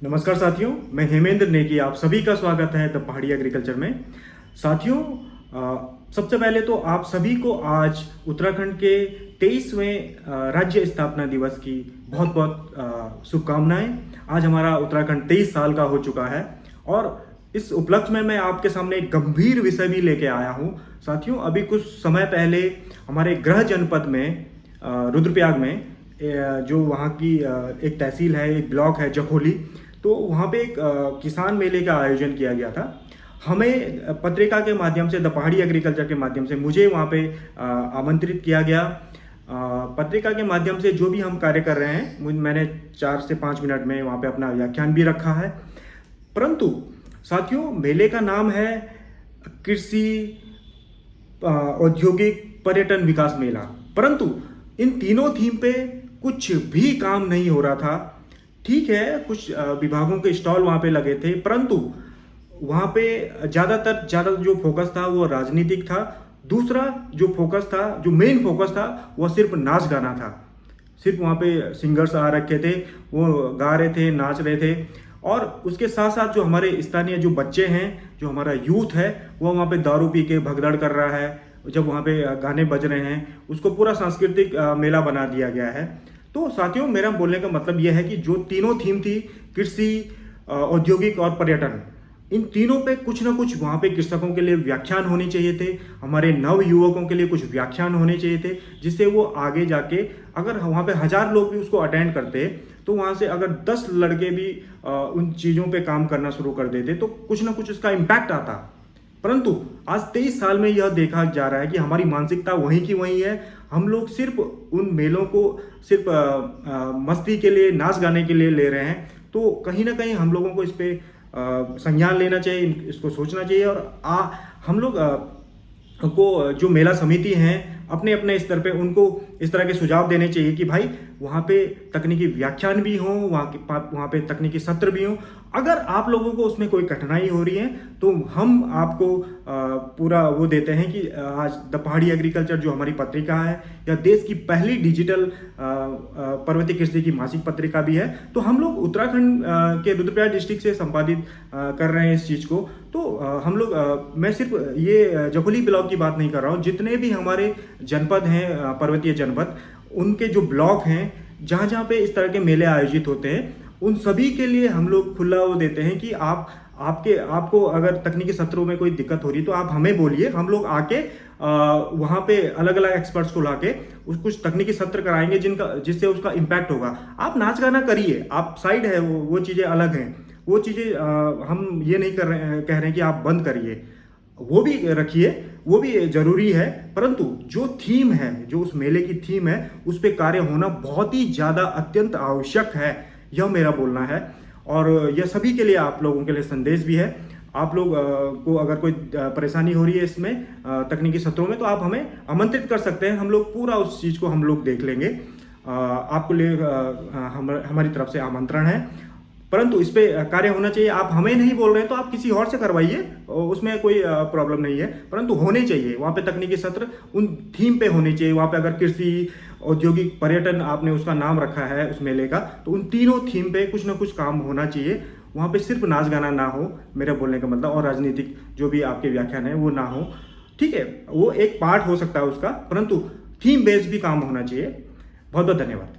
नमस्कार साथियों, मैं हेमेंद्र नेगी आप सभी का स्वागत है द पहाड़ी एग्रीकल्चर में। साथियों, सबसे पहले तो आप सभी को आज उत्तराखंड के 23वें राज्य स्थापना दिवस की बहुत बहुत शुभकामनाएं। आज हमारा उत्तराखंड 23 साल का हो चुका है और इस उपलक्ष्य में मैं आपके सामने एक गंभीर विषय भी लेके आया हूं। साथियों, अभी कुछ समय पहले हमारे गृह जनपद में रुद्रप्रयाग में जो वहाँ की एक तहसील है, एक ब्लॉक है जखोली, तो वहाँ पे एक किसान मेले का आयोजन किया गया था। हमें पत्रिका के माध्यम से, द पहाड़ी एग्रीकल्चर के माध्यम से मुझे वहाँ पे आमंत्रित किया गया। पत्रिका के माध्यम से जो भी हम कार्य कर रहे हैं, मैंने 4 से 5 मिनट में वहाँ पे अपना व्याख्यान भी रखा है। परंतु साथियों, मेले का नाम है कृषि औद्योगिक पर्यटन विकास मेला, परंतु इन तीनों थीम पे कुछ भी काम नहीं हो रहा था। ठीक है, कुछ विभागों के स्टॉल वहाँ पे लगे थे, परंतु वहाँ पे ज़्यादा जो फोकस था वो राजनीतिक था। दूसरा जो फोकस था, जो मेन फोकस था, वह सिर्फ नाच गाना था। सिर्फ वहाँ पे सिंगर्स आ रखे थे, वो गा रहे थे, नाच रहे थे। और उसके साथ साथ जो हमारे स्थानीय जो बच्चे हैं, जो हमारा यूथ है, वो वहाँ पे दारू पी के भगदड़ कर रहा है। जब वहाँ पे गाने बज रहे हैं, उसको पूरा सांस्कृतिक मेला बना दिया गया है। तो साथियों, मेरा बोलने का मतलब यह है कि जो तीनों थीम थी, कृषि, औद्योगिक और पर्यटन, इन तीनों पे कुछ ना कुछ वहाँ पे कृषकों के लिए व्याख्यान होने चाहिए थे, हमारे नव युवकों के लिए कुछ व्याख्यान होने चाहिए थे, जिससे वो आगे जाके, अगर वहाँ पे 1000 लोग भी उसको अटेंड करते, तो वहाँ से अगर 10 लड़के भी उन चीज़ों पे काम करना शुरू कर देते, तो कुछ ना कुछ उसका इम्पैक्ट आता। परंतु आज 23 साल में यह देखा जा रहा है कि हमारी मानसिकता वहीं की वहीं है। हम लोग सिर्फ उन मेलों को सिर्फ मस्ती के लिए, नाच गाने के लिए ले रहे हैं। तो कहीं ना कहीं हम लोगों को इस पे संज्ञान लेना चाहिए, इसको सोचना चाहिए। और हम लोग को जो मेला समिति हैं, अपने अपने स्तर पे उनको इस तरह के सुझाव देने चाहिए कि भाई वहाँ पे तकनीकी व्याख्यान भी हों, वहाँ पे तकनीकी सत्र भी हों। अगर आप लोगों को उसमें कोई कठिनाई हो रही है, तो हम आपको पूरा वो देते हैं कि आज द पहाड़ी एग्रीकल्चर जो हमारी पत्रिका है, या देश की पहली डिजिटल पर्वतीय कृषि की मासिक पत्रिका भी है। तो हम लोग उत्तराखंड के रुद्रप्रयाग डिस्ट्रिक्ट से संपादित कर रहे हैं इस चीज़ को। तो हम लोग, मैं सिर्फ ये जखोली ब्लॉक की बात नहीं कर रहा हूँ, जितने भी हमारे जनपद हैं, पर्वतीय जनपद, उनके जो ब्लॉक हैं, जहाँ जहाँ पे इस तरह के मेले आयोजित होते हैं, उन सभी के लिए हम लोग खुला वो देते हैं कि आपको अगर तकनीकी सत्रों में कोई दिक्कत हो रही है तो आप हमें बोलिए। हम लोग आके वहाँ पे अलग अलग एक्सपर्ट्स को लाके कुछ तकनीकी सत्र कराएंगे जिससे उसका इम्पैक्ट होगा। आप नाच गाना करिए, आप साइड है, वो चीज़ें अलग हैं। वो चीज़ें हम ये नहीं कह रहे हैं कि आप बंद करिए, वो भी रखिए, वो भी जरूरी है। परंतु जो थीम है, जो उस मेले की थीम है, उस पर कार्य होना बहुत ही ज़्यादा अत्यंत आवश्यक है, यह मेरा बोलना है। और यह सभी के लिए, आप लोगों के लिए संदेश भी है। आप लोग को अगर कोई परेशानी हो रही है इसमें तकनीकी सत्रों में, तो आप हमें आमंत्रित कर सकते हैं। हम लोग पूरा उस चीज़ को हम लोग देख लेंगे। आपको लिए हमारी तरफ से आमंत्रण है। परंतु इस पे कार्य होना चाहिए। आप हमें नहीं बोल रहे हैं तो आप किसी और से करवाइए, उसमें कोई प्रॉब्लम नहीं है। परंतु होने चाहिए वहाँ पे तकनीकी सत्र, उन थीम पे होने चाहिए। वहाँ पे अगर कृषि, औद्योगिक, पर्यटन आपने उसका नाम रखा है उस मेले का, तो उन तीनों थीम पे कुछ ना कुछ काम होना चाहिए। वहाँ पे सिर्फ नाच गाना ना हो, मेरा बोलने का मतलब, और राजनीतिक जो भी आपके व्याख्यान है वो ना हो। ठीक है, वो एक पार्ट हो सकता है उसका, परंतु थीम बेस्ड भी काम होना चाहिए। बहुत बहुत धन्यवाद।